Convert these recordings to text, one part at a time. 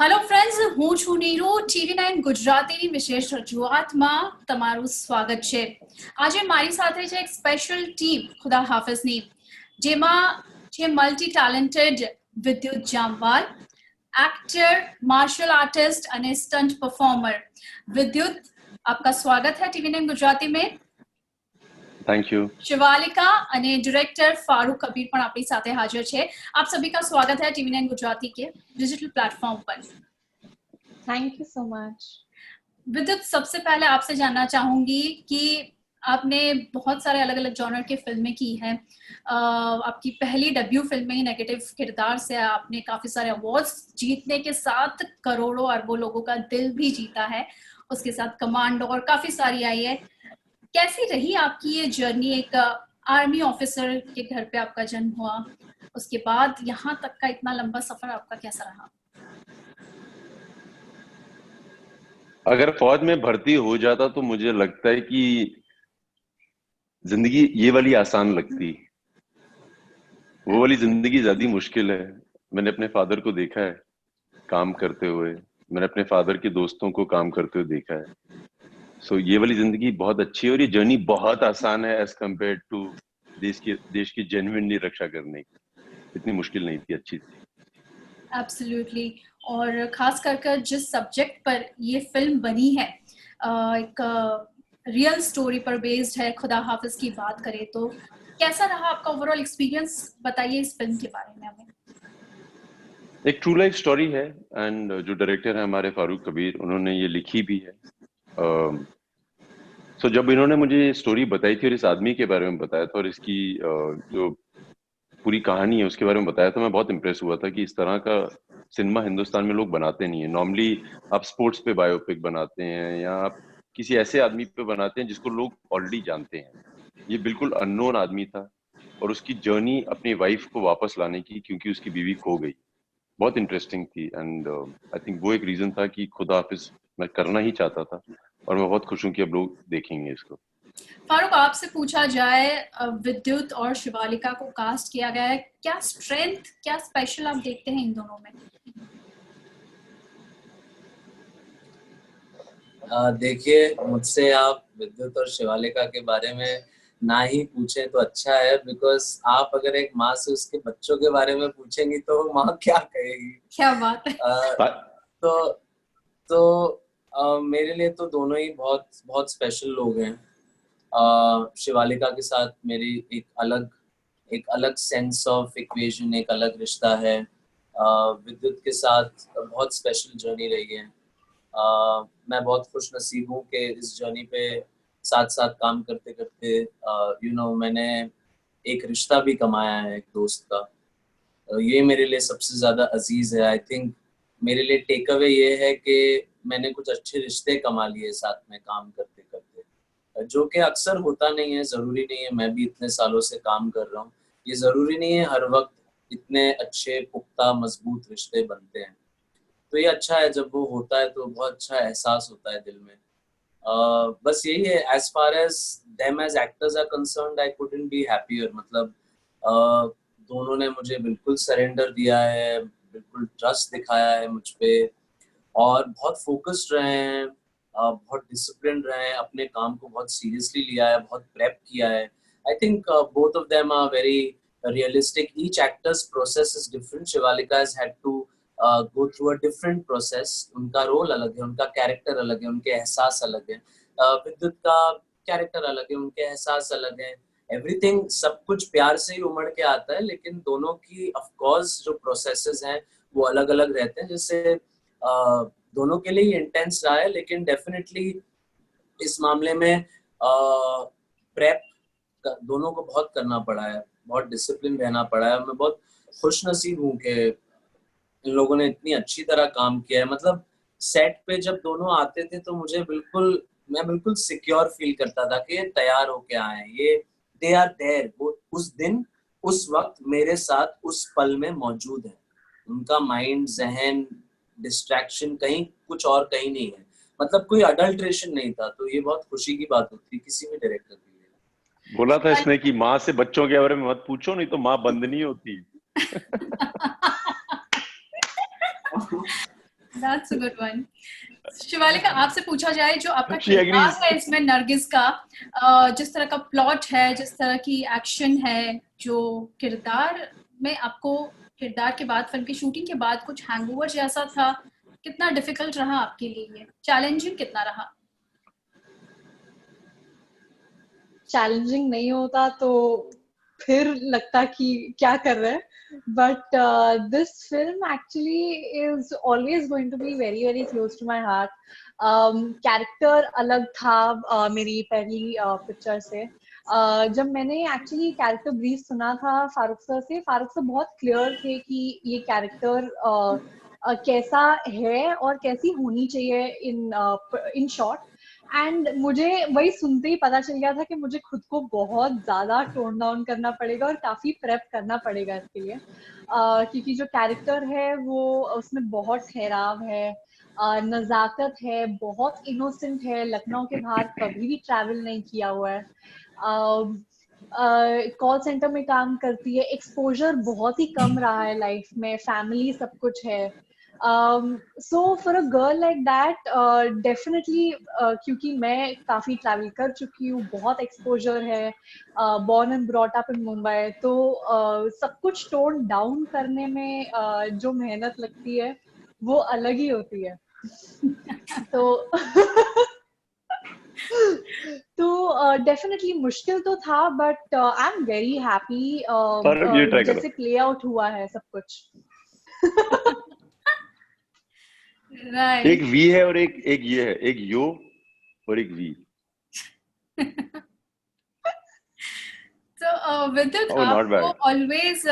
Hello friends, હું છું Neeru. TV9 ગુજરાતીની વિશેષ રજૂઆતમાં તમારું સ્વાગત છે. આજે મારી સાથે છે એક સ્પેશિયલ ટીમ ખુદા હાફિઝની, જેમાં છે મલ્ટી ટેલેન્ટેડ વિદ્યુત જામવાલ, एक्टर, मार्शल आर्टिस्ट અને સ્ટન્ટ પરફોર્મર. विद्युत, आपका स्वागत है TV9 गुजराती में. Thank you. शिवालिका અને डायरेक्टर फारूक कबीर પણ આપણી સાથે હાજર છે. आप सभी का स्वागत है TV9 गुजराती के डिजिटल प्लेटफॉर्म पर. Thank you so much. विद्युत, सबसे पहले आपसे जानना चाहूंगी कि आपने बहुत सारे अलग अलग जॉनर की फिल्में की हैं. आपकी पहली डेब्यू फिल्म में ही नेगेटिव किरदार से आपने काफी सारे अवार्ड्स जीतने के साथ करोड़ों अरबों लोगों का दिल भी जीता है. उसके साथ कमांडो और काफी सारी आई है. कैसी रही आपकी ये जर्नी? एक आर्मी ऑफिसर के घर पे आपका जन्म हुआ, उसके बाद यहाँ तक का इतना लंबा सफर आपका कैसा रहा? अगर फौज में भर्ती हो जाता तो मुझे लगता है कि जिंदगी ये वाली आसान लगती. वो वाली जिंदगी ज्यादा मुश्किल है. मैंने अपने फादर को देखा है काम करते हुए, मैंने अपने फादर के दोस्तों को काम करते हुए देखा है. सो ये वाली जिंदगी बहुत अच्छी है और ये जर्नी बहुत आसान है एज कम्पेयर टू देश की जेन्युइनली रक्षा करने की. इतनी मुश्किल नहीं थी, अच्छी थी. एब्सोल्युटली. और खास कर जिस सब्जेक्ट पर ये फिल्म बनी है, एक रियल स्टोरी पर बेस्ड है, खुदा हाफिज की बात करें तो कैसा रहा आपका ओवरऑल एक्सपीरियंस? बताइए इस फिल्म के बारे में हमें. एक ट्रू लाइफ स्टोरी है एंड जो डायरेक्टर है हमारे फारूक कबीर, उन्होंने ये लिखी भी है. सो जब इन्होंने मुझे स्टोरी बताई थी और इस आदमी के बारे में बताया था और इसकी जो पूरी कहानी है उसके बारे में बताया, तो मैं बहुत इम्प्रेस हुआ था कि इस तरह का सिनेमा हिंदुस्तान में लोग बनाते नहीं है. नॉर्मली आप स्पोर्ट्स पे बायोपिक बनाते हैं या आप किसी ऐसे आदमी पे बनाते हैं जिसको लोग ऑलरेडी जानते हैं. ये बिल्कुल अननोन आदमी था और उसकी जर्नी अपनी वाइफ को वापस लाने की, क्योंकि उसकी बीवी खो गई, बहुत इंटरेस्टिंग थी. एंड आई थिंक वो एक रीजन था कि खुदा हाफिज मैं करना ही चाहता था और मैं बहुत खुश हूँ कि अब लोग देखेंगे इसको. फारूक, आपसे पूछा जाए, विद्युत और शिवालिका को कास्ट किया गया है, क्या स्ट्रेंथ, क्या स्पेशल आप देखते हैं इन दोनों में? देखिए, मुझसे आप विद्युत और शिवालिका के बारे में ना ही पूछें तो अच्छा है, बिकॉज आप अगर एक माँ से उसके बच्चों के बारे में पूछेंगी तो माँ क्या कहेगी. क्या बात है. तो मेरे लिए तो दोनों ही बहुत बहुत स्पेशल लोग हैं. शिवालिका के साथ मेरी एक अलग सेंस ऑफ इक्वेशन, एक अलग रिश्ता है. विद्युत के साथ बहुत स्पेशल जर्नी रही है. मैं बहुत खुश नसीब हूँ कि इस जर्नी पे साथ साथ काम करते करते मैंने एक रिश्ता भी कमाया है एक दोस्त का. ये मेरे लिए सबसे ज्यादा अजीज है. आई थिंक मेरे लिए टेक अवे ये है कि मैंने कुछ अच्छे रिश्ते कमा लिए साथ में काम करते करते, जो कि अक्सर होता नहीं है. जरूरी नहीं है, मैं भी इतने सालों से काम कर रहा हूँ, ये जरूरी नहीं है हर वक्त इतने अच्छे पुख्ता मजबूत रिश्ते बनते हैं. तो ये अच्छा है, जब वो होता है तो बहुत अच्छा एहसास होता है दिल में. बस यही है. As far as them as actors are concerned, I couldn't be happier. मतलब दोनों ने मुझे बिल्कुल सरेंडर दिया है, बिल्कुल ट्रस्ट दिखाया है मुझ पे और बहुत फोकस्ड रहे हैं, बहुत डिसिप्लिन रहे हैं, अपने काम को बहुत सीरियसली लिया है, बहुत प्रेप किया है. I think both of them are very realistic. Each actor's process is different. Shivalika has had to go through a different process. उनका रोल अलग है, उनका कैरेक्टर अलग है, उनके एहसास अलग है. विद्युत का कैरेक्टर अलग है, उनके एहसास अलग है. एवरीथिंग, सब कुछ प्यार से ही उमड़ के आता है, लेकिन दोनों की ऑफ कोर्स जो प्रोसेसेस हैं वो अलग अलग रहते हैं. जैसे दोनों के लिए इंटेंस रहा है, लेकिन डेफिनेटली इस मामले में प्रेप दोनों को बहुत करना पड़ा है, बहुत डिसिप्लिन रहना पड़ा है. मैं बहुत खुश नसीब हूँ कि इन लोगों ने इतनी अच्छी तरह काम किया है. मतलब सेट पे जब दोनों आते थे तो मैं बिल्कुल सिक्योर फील करता था कि ये तैयार होके आए हैं, ये दे आर देयर. वो उस दिन उस वक्त मेरे साथ उस पल में मौजूद है. उनका माइंड, जहन, डिस्ट्रैक्शन कहीं कुछ और कहीं नहीं है. मतलब कोई अडल्ट्रेशन नहीं था. तो ये बहुत खुशी की बात होती है किसी भी डायरेक्टर के लिए. बोला था इसने कि माँ से बच्चों के बारे में मत पूछो, नहीं तो माँ बंद नहीं होती. That's a good one. Shivalika, आपसे पूछा जाए जो आपका She किरदार agrees. है इसमें नरगिस का, जिस तरह का प्लॉट है, जिस तरह की एक्शन है, जो किरदार में आपको किरदार के बाद, फिल्म की शूटिंग के बाद कुछ हैंगओवर जैसा था, कितना डिफिकल्ट रहा आपके लिए, ये चैलेंजिंग कितना रहा? चैलेंजिंग नहीं होता तो फिर लगता कि क्या कर रहे हैं, but this film actually is always going to be very very close to my heart. Character अलग था मेरी पहली पिक्चर से. जब मैंने एक्चुअली कैरेक्टर ब्रीफ सुना था फारूक सर से, फारूक सर बहुत क्लियर थे कि ये कैरेक्टर कैसा है और कैसी होनी चाहिए इन शॉर्ट. एंड मुझे वही सुनते ही पता चल गया था कि मुझे खुद को बहुत ज्यादा टोन डाउन करना पड़ेगा और काफी प्रेप करना पड़ेगा इसके लिए, क्योंकि जो कैरेक्टर है वो उसमें बहुत ठहराव है, नजाकत है, बहुत इनोसेंट है, लखनऊ के बाहर कभी भी ट्रैवल नहीं किया हुआ है, कॉल सेंटर में काम करती है, एक्सपोजर बहुत ही कम रहा है लाइफ में, फैमिली सब कुछ है. So for a girl like that, definitely, क्योंकि मैं काफी ट्रैवल कर चुकी हूँ, बहुत एक्सपोजर है, born and brought up in Mumbai, तो सब कुछ टोन डाउन करने में जो मेहनत लगती है वो अलग ही होती है. तो तो डेफिनेटली मुश्किल तो था, but I am very happy जैसे प्ले आउट हुआ है सब कुछ. Right. एक वी है और एक ये है, एक यो और एक वी. तो विद्युत, Oh, not आपको bad. ऑलवेज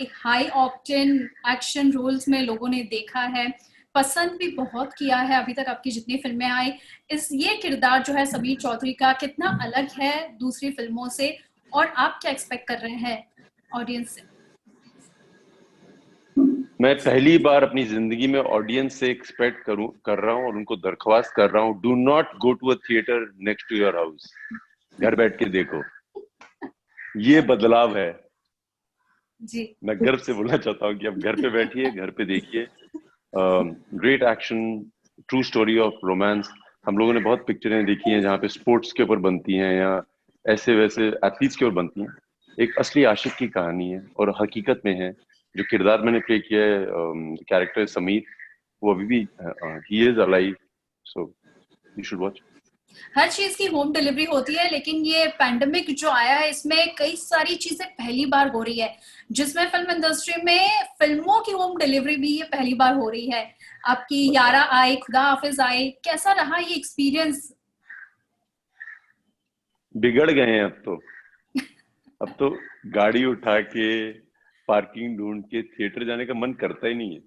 एक हाई ऑक्टेन एक्शन रोल्स में लोगों ने देखा है, पसंद भी बहुत किया है अभी तक आपकी जितनी फिल्में आई. ये किरदार जो है समीर चौधरी का कितना अलग है दूसरी फिल्मों से, और आप क्या एक्सपेक्ट कर रहे हैं ऑडियंस से? मैं पहली बार अपनी जिंदगी में ऑडियंस से एक्सपेक्ट कर रहा हूँ और उनको दरख्वास्त कर रहा हूँ, do not go to a theatre next to your house. घर बैठ के देखो. ये बदलाव है जी. मैं गर्व से बोलना चाहता हूँ कि आप घर पे बैठिए, घर पे देखिए. Great action, true story of romance. हम लोगों ने बहुत पिक्चरें देखी हैं जहाँ पे स्पोर्ट्स के ऊपर बनती हैं या ऐसे वैसे एथलीट्स के ऊपर बनती हैं. एक असली आशिक की कहानी है और हकीकत में है. जो किरदार मैंने प्ले किया है, कैरेक्टर समीर, वो अभी भी he is alive, so you should watch. हर चीज की होम डिलीवरी होती है, लेकिन ये पैंडेमिक जो आया है इसमें कई सारी चीजें पहली बार हो रही है, जिसमें फिल्म इंडस्ट्री में फिल्मों की होम डिलीवरी भी ये पहली बार हो रही है. आपकी यारा आई, खुदा हाफिज आई, कैसा रहा ये एक्सपीरियंस? बिगड़ गए हैं अब तो गाड़ी उठा के पार्किंग ढूंढ के थिएटर जाने का मन करता ही नहीं है.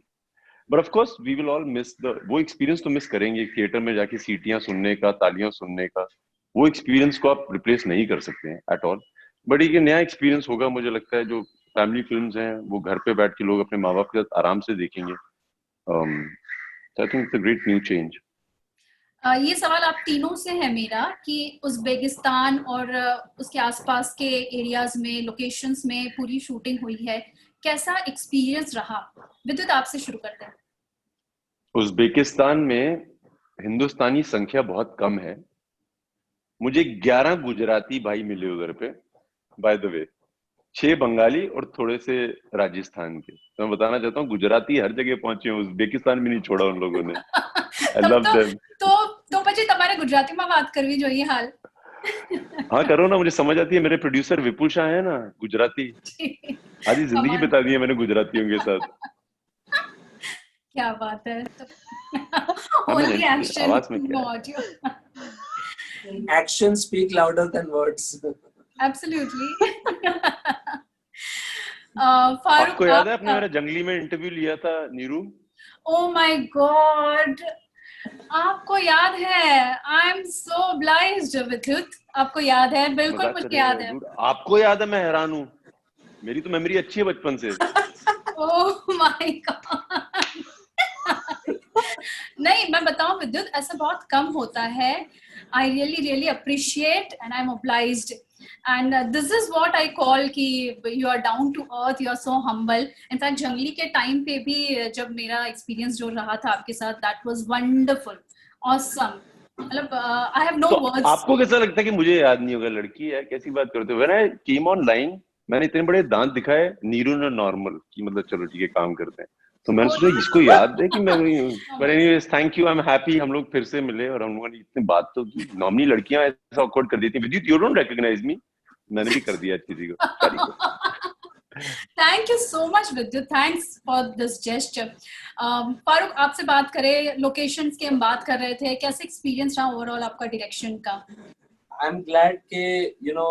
But of course we will all miss वो एक्सपीरियंस तो मिस करेंगे. थिएटर में जाके सीटियां सुनने का, तालियां सुनने का, वो एक्सपीरियंस को आप रिप्लेस नहीं कर सकते हैं एट ऑल. बट ये नया एक्सपीरियंस होगा. मुझे लगता है जो फैमिली फिल्म्स हैं वो घर पे बैठ के लोग अपने माँ बाप के साथ आराम से देखेंगे. I think it's a great new change. ये सवाल आप तीनों से है मेरा कि उज़्बेकिस्तान और उसके आसपास के एरियाज में, लोकेशंस में पूरी शूटिंग हुई है, कैसा एक्सपीरियंस रहा? विद्युत, आपसे शुरू करते हैं. उज़्बेकिस्तान में हिंदुस्तानी संख्या बहुत कम है. मुझे 11 गुजराती भाई मिले उधर पे, बाय द वे. 6 बंगाली और थोड़े से राजस्थान के. तो मैं बताना चाहता हूँ गुजराती हर जगह पहुंचे हैं, उज़्बेकिस्तान भी नहीं छोड़ा उन लोगों ने. I love them. तो પછી તમારે ગુજરાતીમાં વાત કરવી જોઈએ હાલ. हाँ करो ना, मुझे समझ आती है. मेरे प्रोड्यूसर विपुल शाह है ना, गुजराती. आधी जिंदगी बिता दी है मैंने गुजरातियों के साथ. क्या बात है. Only action, आवाज में क्या no audio. Actions speak louder than words. Absolutely. आपको याद है आपने मेरा जंगली में इंटरव्यू लिया था नीरू? Oh my God. आपको याद है? आई एम सो obliged विद्युत. आपको याद है? बिल्कुल मुझे याद है. आपको याद है? मैं हैरान हूँ. मेरी तो मेमोरी अच्छी है बचपन से. Oh my God. नहीं, मैं बताऊं विद्युत, ऐसा बहुत कम होता है. I really appreciate and I'm obliged. And this is what I call कि you are down to earth, you are so humble. In fact जंगली के टाइम पे भी जब मेरा एक्सपीरियंस जो रहा था आपके साथ, दैट वाज वंडरफुल, ऑसम. मतलब आई हैव नो तो वर्ड्स. आपको कैसा लगता है कि मुझे याद नहीं होगा? लड़की है, कैसी बात करते हो? When I came on line, मैंने इतने बड़े दांत दिखाए, नीरू ने नॉर्मल की, मतलब चलो ठीक है काम करते हैं. तो मैंने सोचा इसको याद है कि मैं वही हूँ. But anyways thank you, I am happy हम लोग फिर से मिले और हम लोगों ने इतनी बात तो की. नॉर्मली लड़कियां ऐसा ऑकवर्ड कर देती हैं. विद्युत, यू डोंट रिकॉग्नाइज मी. मैंने भी कर दिया आज किसी को. Very good. Thank you so much Vidyut, thanks for this gesture. Farooq, आपसे बात करें, लोकेशंस की हम बात कर रहे थे, कैसे एक्सपीरियंस रहा ओवरऑल आपका डायरेक्शन का? आई एम ग्लैड के यू नो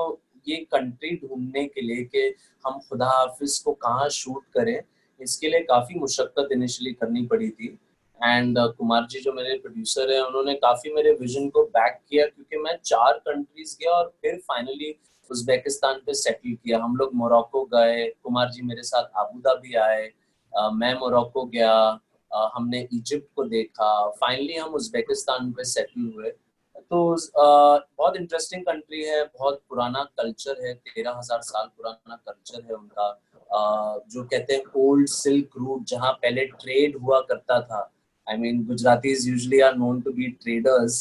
ये कंट्री ढूंढने के लिए कि हम खुदा हाफिज को कहाँ शूट करें, इसके लिए काफी मुशक्कत इनिशियली करनी पड़ी थी. एंड कुमार जी जो मेरे प्रोड्यूसर हैं, उन्होंने काफी मेरे विजन को बैक किया, क्योंकि मैं 4 कंट्रीज गया और फिर फाइनली उज़्बेकिस्तान पे सेटल किया. हम लोग मोरक्को गए, कुमार जी मेरे साथ अबू धाबी आए, मैं मोरक्को गया, हमने इजिप्ट को देखा, फाइनली हम उज़्बेकिस्तान पे सेटल हुए. तो बहुत इंटरेस्टिंग कंट्री है, बहुत पुराना कल्चर है, 13,000 साल पुराना कल्चर है उनका. जो कहते हैं ओल्ड सिल्क रूट, जहाँ पहले ट्रेड हुआ करता था. I mean Gujaratis usually are known to be traders.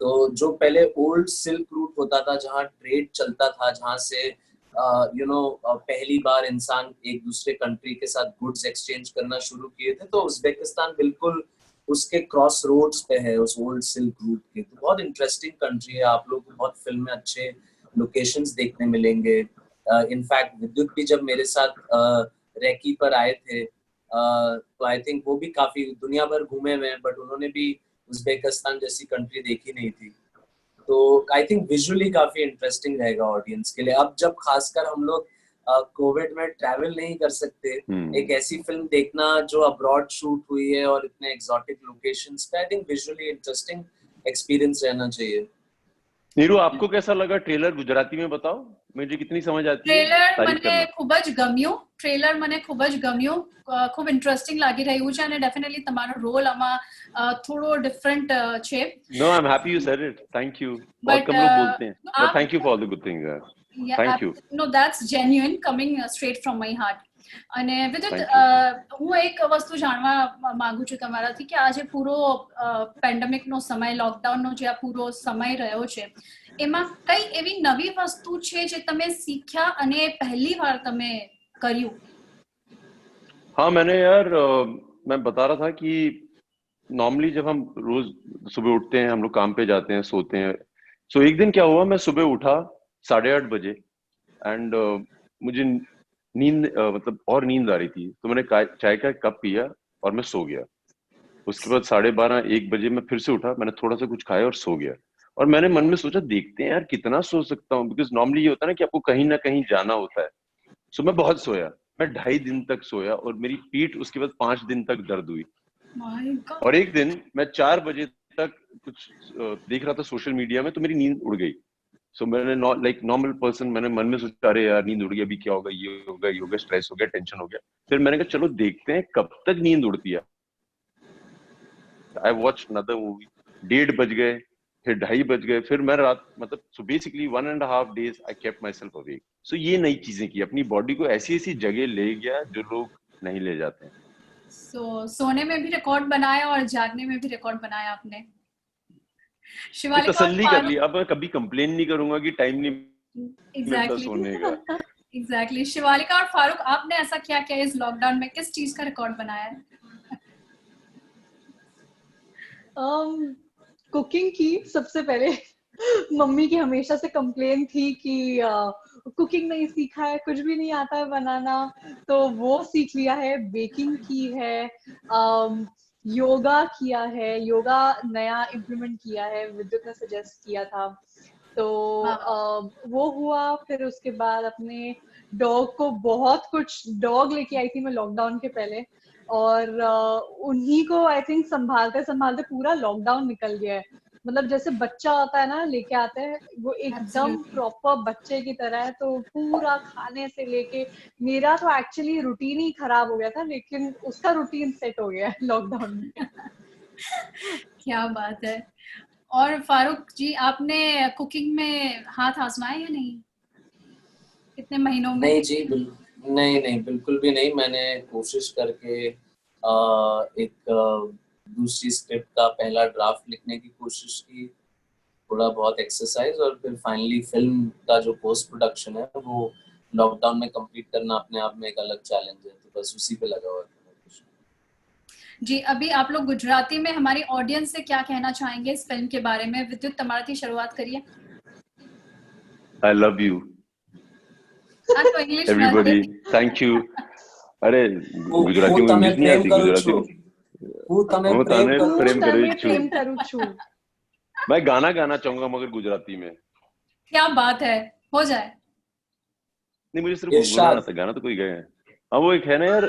तो जो पहले ओल्ड सिल्क रूट होता था, जहाँ ट्रेड चलता था, जहाँ से पहली बार इंसान एक दूसरे कंट्री के साथ गुड्स एक्सचेंज करना शुरू किए थे, तो उज़्बेकिस्तान बिल्कुल उसके क्रॉस रोड्स पे है, उस ओल्ड सिल्क रूट के. तो बहुत इंटरेस्टिंग कंट्री है. आप लोग को बहुत फिल्म में अच्छे लोकेशंस देखने मिलेंगे. इनफैक्ट विद्युत भी जब मेरे साथ रेकी पर आए थे, तो आई थिंक वो भी काफी दुनिया भर घूमे हुए हैं, बट उन्होंने भी उज़्बेकिस्तान जैसी कंट्री देखी नहीं थी. तो आई थिंक विजुअली काफी इंटरेस्टिंग रहेगा ऑडियंस के लिए. अब जब खासकर हम लोग कोविड में ट्रैवल नहीं कर सकते, एक ऐसी फिल्म देखना जो अब्रॉड शूट हुई है और इतने एक्सोटिक लोकेशंस पे, I think visually interesting experience रहना चाहिए. नीरू, आपको कैसा लगा ट्रेलर? गुजराती में बताओ, मुझे कितनी समझ आती है. ટ્રેલર तारीफ મને करना. ખૂબ જ ગમ્યું. ટ્રેલર મને ખૂબ જ ગમ્યું, ખૂબ ઇન્ટરેસ્ટિંગ લાગી રહ્યું છે, અને ડેફિનેટલી તમારો રોલ આમાં થોડો ડિફરન્ટ છે. No, I'm happy you said it. Thank you. बहुत But कम लोग बोलते हैं. But आप, thank you for all the good things. yeah, Thank you. no, that's genuine, coming straight from my heart. અને વિદ્યુત, Thank you. હું એક વસ્તુ જાણવા માંગુ છું તમારાથી કે આ જે પૂરો પેન્ડેમિકનો સમય, લોકડાઉનનો જે આ પૂરો સમય રહ્યો છે, એમાં કઈ એવી નવી વસ્તુ છે જે તમે શીખ્યા અને પહેલી વાર તમે કર્યું? हाँ, मैंने यार मैं बता रहा था कि नॉर्मली जब हम रोज सुबह उठते हैं, हम लोग काम पे जाते हैं, सोते हैं. सो एक दिन क्या हुआ, मैं सुबह उठा 8:30 बजे एंड मुझे नींद मतलब और नींद आ रही थी, तो मैंने चाय का कप पिया और मैं सो गया. उसके बाद 12:30-1 बजे मैं फिर से उठा, मैंने थोड़ा सा कुछ खाया और सो गया. और मैंने मन में सोचा देखते हैं यार कितना सो सकता हूँ, बिकॉज नॉर्मली ये होता है ना कि आपको कहीं ना कहीं जाना होता है. सो मैं बहुत सोया, मैं 2.5 दिन तक सोया और मेरी पीठ उसके बाद 5 दिन तक दर्द हुई. My God. और एक दिन मैं 4 बजे तक कुछ देख रहा था सोशल मीडिया में, तो मेरी नींद उड़ गई. सो मैंने लाइक नॉर्मल पर्सन मैंने मन में सोचा अरे यार नींद उड़ गई, अभी क्या होगा, ये होगा, ये होगा, स्ट्रेस हो गया, टेंशन हो गया. फिर मैंने कहा चलो देखते हैं कब तक नींद उड़ती है. I watch another movie. 1:30 बज गए, फिर 2:30 बज गए, फिर मैं रात मतलब so basically 1.5 days I kept myself awake. So ये नई चीजें की, अपनी बॉडी को ऐसी ऐसी जगह ले गया जो लोग नहीं ले जाते हैं. सोने में भी रिकॉर्ड बनाया और जागने में भी रिकॉर्ड बनाया आपने. शिवालिका, तसल्ली कर ली. अब मैं कभी कंप्लेन नहीं करूंगा कि टाइम नहीं मिलता सोने का. एग्जैक्टली. शिवालिका और फारूक, आपने ऐसा क्या किया इस लॉकडाउन में, किस चीज का रिकॉर्ड बनाया है? कुकिंग की सबसे पहले. मम्मी की हमेशा से कंप्लेन थी कि कुकिंग नहीं सीखा है, कुछ भी नहीं आता है बनाना, तो वो सीख लिया है. बेकिंग की है, योगा किया है, योगा नया इम्प्लीमेंट किया है, विद्युत ने सजेस्ट किया था, तो वो हुआ. फिर उसके बाद अपने डॉग को बहुत कुछ, डॉग लेके आई थी मैं लॉकडाउन के पहले, और उन्हीं को आई थिंक संभालते संभालते पूरा लॉकडाउन निकल गया है. मतलब जैसे बच्चा होता है ना, लेके आते हैं, वो एकदम प्रॉपर बच्चे की तरह है. तो पूरा खाने से लेके मेरा तो एक्चुअली रूटीन ही खराब हो गया था, लेकिन उसका रूटीन सेट हो गया है लॉकडाउन में. क्या बात है. और फारूक जी, आपने कुकिंग में हाथ आजमाया या नहीं? इतने महीनों में? नहीं जी, नहीं बिल्कुल भी नहीं। मैंने कोशिश करके एक दूसरी स्क्रिप्ट का पहला ड्राफ्ट लिखने की कोशिश की, थोड़ा बहुत एक्सरसाइज, और फिर फाइनली फिल्म का जो पोस्ट प्रोडक्शन है वो लॉकडाउन में कंप्लीट करना अपने आप में एक अलग चैलेंज है, तो बस उसी पे लगा हुआ था। जी, अभी आप लोग गुजराती में हमारी ऑडियंस से क्या कहना चाहेंगे इस फिल्म के बारे में? विद्युत, तुम्हारी शुरुआत करिए। I love you तो इंग्लिश में everybody, thank you. अरे गुजराती में इंग्लिश नहीं आती, गुजराती में હું તને प्रेम प्रेम करूँ करूँ छू। मैं गाना गाना चाहूंगा मगर गुजराती में। क्या बात है, हो जाए। नहीं, मुझे सिर्फ गुनगुनाना आता, गाना तो कोई गए हैं। हाँ, वो एक है ना यार,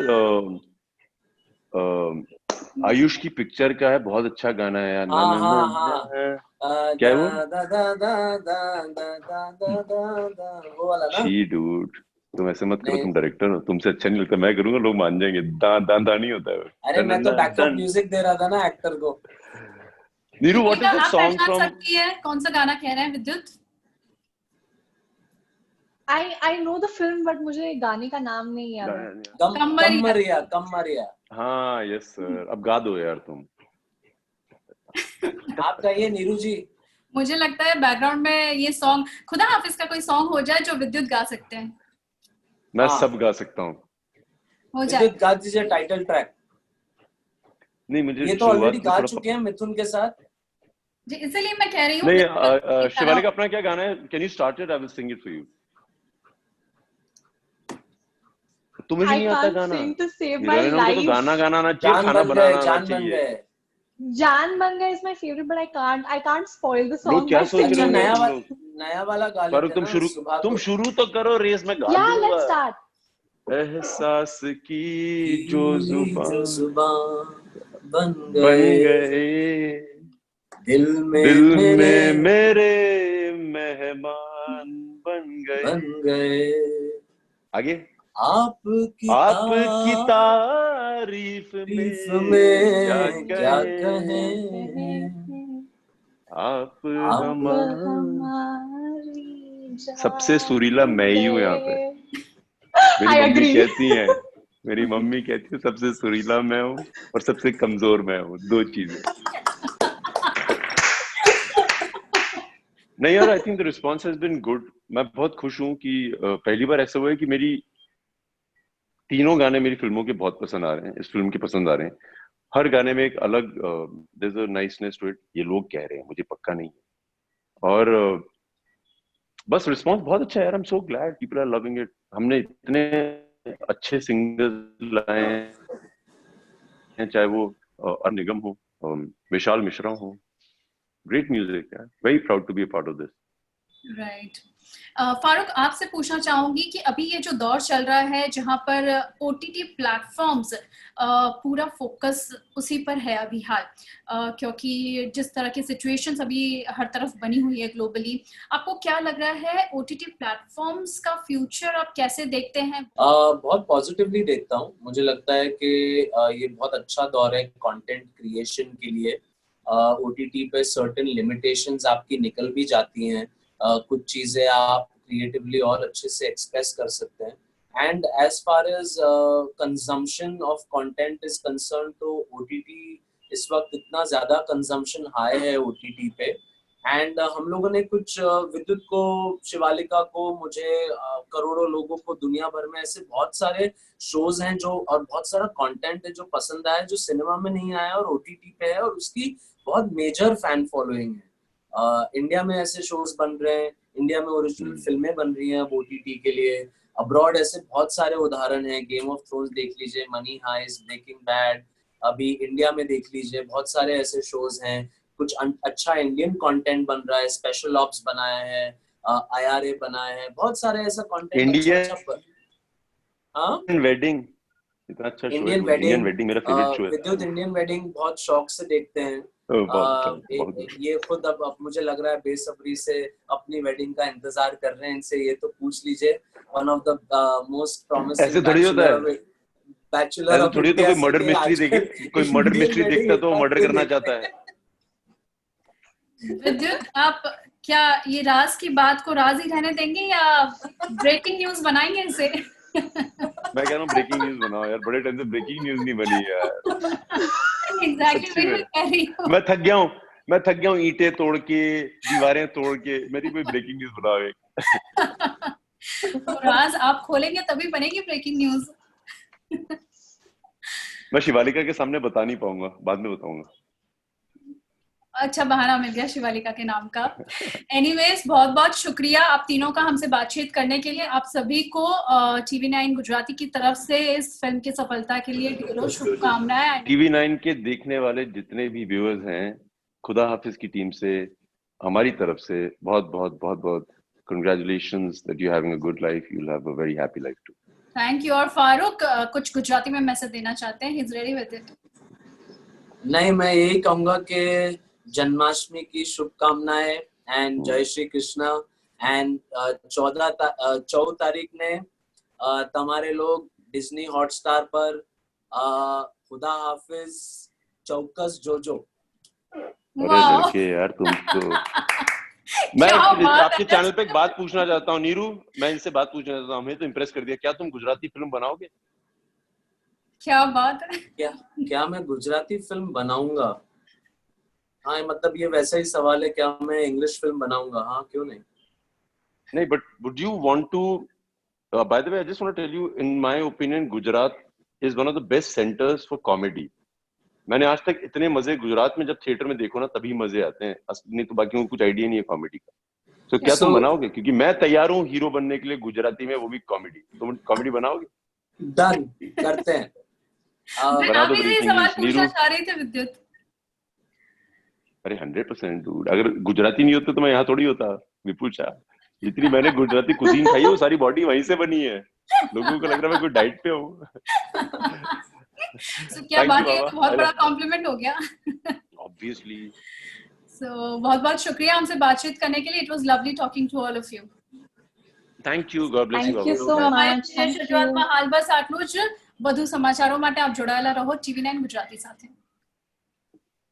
आयुष की पिक्चर का है, बहुत अच्छा गाना है यार। क्या है वो? वो वाला ना? शी डूड, तुम ऐसे मत करो, तुम डायरेक्टर हो, तुमसे अच्छा नहीं लगता। मैं करूंगा लोग मान जाएंगे। दा दा दा नहीं होता है। अरे मैं तो बैकअप म्यूजिक दे रहा था ना एक्टर को। Neeru, what is the song from? सकती है कौन सा गाना कह रहे हैं विद्युत? I know the film but मुझे गाने का नाम नहीं याद है। कमरिया। हाँ, यस सर। अब गा दो यार तुम। आप गाइए नीरू जी। मुझे लगता है बैकग्राउंड में ये सॉन्ग, खुदा हाफिज का कोई सॉन्ग हो जाए जो विद्युत गा सकते हैं। मैं सब गा सकता हूँ। हो जाए। विद्युत गा दीजिए टाइटल ट्रैक। नहीं, मुझे ये तो ऑलरेडी गा चुके हैं मिथुन के साथ जी, इसलिए मैं कह रही हूँ। नहीं, शिवालिक अपना क्या गाना है? Can you start it? I will sing it for you. तुम्हें भी नहीं आता गाना? तो गाना गाना ना चाहिए, खाना बनाना चाहिए। जान बन गए is my favorite but I can't spoil the song. क्या सोच रहे हो? नया वाला गा लेते हैं। तुम शुरू तो करो, रेस में गा दूंगा। Yeah, let's start. एहसास की जो जुबान बन गए, दिल में मेरे मेहमान बन गए। आगे। आपकी तारीफ में क्या कहें, आप हमारी सबसे सुरीला मैं ही हूँ यहाँ पे। मेरी मम्मी कहती है सबसे सुरीला मैं हूँ और सबसे कमजोर मैं हूँ, दो चीजें। नहीं यार, I think the response has been good. मैं बहुत खुश हूँ कि पहली बार ऐसा हुआ है कि मेरी तीनों गाने मेरी फिल्मों के बहुत पसंद आ रहे हैं, इस फिल्म के पसंद आ रहे हैं। हर गाने में एक अलग there is a niceness to it. ये लोग कह रहे हैं, मुझे पक्का नहीं है। और बस रिस्पॉन्स बहुत अच्छा है यार। I am so glad people are loving it. हमने इतने अच्छे सिंगर्स लाए हैं, चाहे वो अरुण निगम हो, विशाल मिश्रा हो। ग्रेट म्यूजिक यार, very proud to be a part of this. Right. Farooq, आपसे पूछना चाहूंगी कि अभी ये जो दौर चल रहा है जहां पर OTT प्लेटफॉर्म्स पूरा फोकस उसी पर है अभी हाल, क्योंकि जिस तरह की सिचुएशंस अभी हर तरफ बनी हुई है ग्लोबली, आपको क्या लग रहा है OTT प्लेटफॉर्म्स का फ्यूचर आप कैसे देखते हैं? बहुत पॉजिटिवली देखता हूँ। मुझे लगता है कि ये बहुत अच्छा दौर है कंटेंट क्रिएशन के लिए। OTT पे सर्टेन लिमिटेशंस आपकी निकल भी जाती हैं। कुछ चीजें आप क्रिएटिवली और अच्छे से एक्सप्रेस कर सकते हैं। And as far as consumption of content is concern, तो OTT इस वक्त इतना ज्यादा कंजम्पशन हाई है OTT पे। एंड हम लोगों ने कुछ विद्युत को, शिवालिका को, मुझे, करोड़ों लोगों को दुनिया भर में ऐसे बहुत सारे शोज हैं जो, और बहुत सारा कंटेंट है जो पसंद आया, जो सिनेमा में नहीं आया और OTT पे है, और उसकी बहुत मेजर फैन फॉलोइंग है। इंडिया में ऐसे शोज बन रहे हैं, इंडिया में ओरिजिनल फिल्में बन रही हैं अब OTT के लिए। अब्रॉड ऐसे बहुत सारे उदाहरण हैं। गेम ऑफ थ्रोन्स देख लीजिए, मनी हाइस्ट, ब्रेकिंग बैड। अभी इंडिया में देख लीजिए, बहुत सारे ऐसे शोज हैं। कुछ अच्छा इंडियन कंटेंट बन रहा है, स्पेशल ऑप्स बनाया है, IRA बनाया है, बहुत सारे ऐसा कंटेंट वेडिंग, इतना अच्छा शो है। इंडियन वेडिंग मेरा फेवरेट शो है। विद्युत इंडियन वेडिंग बहुत शौक से देखते हैं। ये खुद अब मुझे लग रहा है बेसब्री से अपनी वेडिंग का इंतजार कर रहे हैं। इनसे ये तो पूछ लीजिए, one of the most promising ऐसे थोड़ी होता है, बैचलर ऑफ इंडिया। कोई मर्डर मिस्ट्री देखता तो मर्डर करना चाहता है। विद्युत, आप क्या ये राज की बात को राज ही रहने देंगे या ब्रेकिंग न्यूज बनाएंगे इसे? मैं कह रहा हूँ ब्रेकिंग न्यूज बनाओ यार, बड़े टाइम से ब्रेकिंग न्यूज नहीं बनी यार। एग्जैक्टली सच्ची वही मैं में कह रही हूँ। मैं थक गया हूँ ईंटें तोड़ के, दीवारें तोड़ के, मेरी कोई ब्रेकिंग न्यूज बनाओ एक। तो राज आप खोलेंगे तभी बनेगी ब्रेकिंग न्यूज। मैं शिवालिका के सामने बता नहीं पाऊंगा, बाद में बताऊंगा। अच्छा बहाना मिल गया शिवालिका के नाम का। एनीवेज बहुत बहुत शुक्रिया आप तीनों का हमसे बातचीत करने के लिए। आप सभी को TV9 गुजराती की तरफ से इस फिल्म की सफलता के लिए ढेरों शुभकामनाएं। TV9 के देखने वाले जितने भी व्यूअर्स हैं, खुदा हाफिज की टीम से, हमारी तरफ से बहुत बहुत बहुत बहुत congratulations that you having a good life, you will have a very happy life too. Thank you. और फारूक कुछ गुजराती में मैसेज देना चाहते हैं? He is ready with it. नहीं, मैं यही कहूंगा कि जन्माष्टमी की शुभकामनाएं एंड जय श्री कृष्णा। एंड 14 तारीख ने तमारे लोग डिज्नी हॉटस्टार पर खुदा हाफिज चौकस जोजो। अरे लड़के यार तुम तो मैं आपके चैनल पे एक बात पूछना चाहता हूँ नीरू, मैं इनसे बात पूछना चाहता हूँ, हमें तो इम्प्रेस कर दिया, क्या तुम गुजराती फिल्म बनाओगे? क्या बात है। क्या मैं गुजराती फिल्म बनाऊंगा? हाँ, मतलब ये वैसा ही सवाल है, क्या मैं इंग्लिश फिल्म बनाऊंगा? हाँ, क्यों नहीं। नहीं, but would you want to by the way, I just want to tell you, in my opinion, Gujarat is one of the best centers for comedy. मैंने आज तक इतने मजे गुजरात में जब थिएटर में देखो ना तभी मजे आते हैं, नहीं तो बाकी कुछ आइडिया नहीं है कॉमेडी का। तो क्या तुम बनाओगे? क्योंकि मैं तैयार हूँ हीरो बनने के लिए गुजराती में, वो भी कॉमेडी। तुम कॉमेडी बनाओगे? डन, करते हैं। बना दो ब्रेकिंग न्यूज नीरू। चाह रही थी विद्युत। अरे 100% डूड, अगर गुजराती नहीं होते तो मैं यहाँ थोड़ी होता विपुल शाह। जितनी मैंने गुजराती कुजीन खाई है वो सारी बॉडी वहीं से बनी है, लोगों को लग रहा है मैं कोई डाइट पे हूँ। So, क्या बात है, ये तो बहुत बड़ा कॉम्प्लीमेंट हो गया। Obviously. So बहुत बहुत शुक्रिया हमसे बातचीत करने के लिए। It was lovely talking to all of you. Thank you. God bless you. Thank you so much. Thank you. હાલ બસ આટલું જ. વધુ સમાચારો માટે આપ જોડાયેલા રહો TV9 ગુજરાતી સાથે.